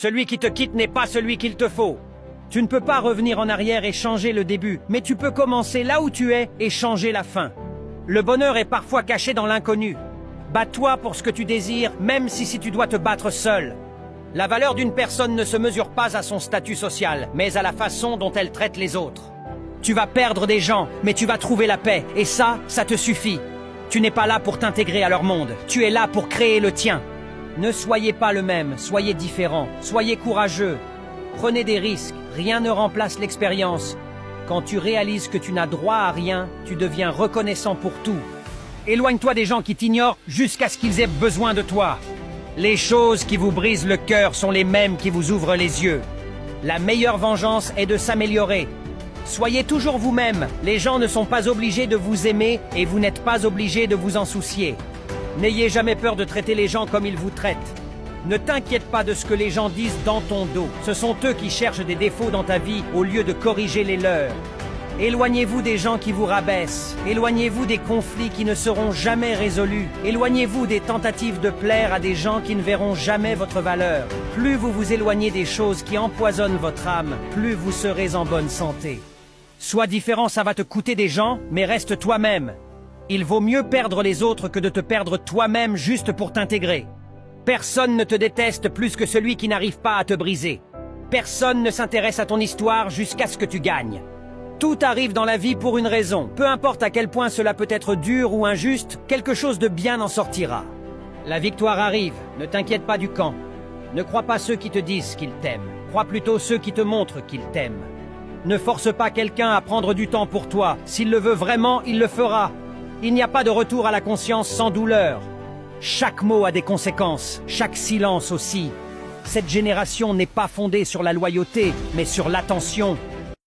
Celui qui te quitte n'est pas celui qu'il te faut. Tu ne peux pas revenir en arrière et changer le début, mais tu peux commencer là où tu es et changer la fin. Le bonheur est parfois caché dans l'inconnu. Bats-toi pour ce que tu désires, même si tu dois te battre seul. La valeur d'une personne ne se mesure pas à son statut social, mais à la façon dont elle traite les autres. Tu vas perdre des gens, mais tu vas trouver la paix, et ça te suffit. Tu n'es pas là pour t'intégrer à leur monde, tu es là pour créer le tien. Ne soyez pas le même, soyez différent, soyez courageux. Prenez des risques, rien ne remplace l'expérience. Quand tu réalises que tu n'as droit à rien, tu deviens reconnaissant pour tout. Éloigne-toi des gens qui t'ignorent jusqu'à ce qu'ils aient besoin de toi. Les choses qui vous brisent le cœur sont les mêmes qui vous ouvrent les yeux. La meilleure vengeance est de s'améliorer. Soyez toujours vous-même, les gens ne sont pas obligés de vous aimer et vous n'êtes pas obligés de vous en soucier. N'ayez jamais peur de traiter les gens comme ils vous traitent. Ne t'inquiète pas de ce que les gens disent dans ton dos. Ce sont eux qui cherchent des défauts dans ta vie au lieu de corriger les leurs. Éloignez-vous des gens qui vous rabaissent. Éloignez-vous des conflits qui ne seront jamais résolus. Éloignez-vous des tentatives de plaire à des gens qui ne verront jamais votre valeur. Plus vous vous éloignez des choses qui empoisonnent votre âme, plus vous serez en bonne santé. Sois différent, ça va te coûter des gens, mais reste toi-même. Il vaut mieux perdre les autres que de te perdre toi-même juste pour t'intégrer. Personne ne te déteste plus que celui qui n'arrive pas à te briser. Personne ne s'intéresse à ton histoire jusqu'à ce que tu gagnes. Tout arrive dans la vie pour une raison. Peu importe à quel point cela peut être dur ou injuste, quelque chose de bien en sortira. La victoire arrive, ne t'inquiète pas du camp. Ne crois pas ceux qui te disent qu'ils t'aiment. Crois plutôt ceux qui te montrent qu'ils t'aiment. Ne force pas quelqu'un à prendre du temps pour toi. S'il le veut vraiment, il le fera. Il n'y a pas de retour à la conscience sans douleur. Chaque mot a des conséquences, chaque silence aussi. Cette génération n'est pas fondée sur la loyauté, mais sur l'attention.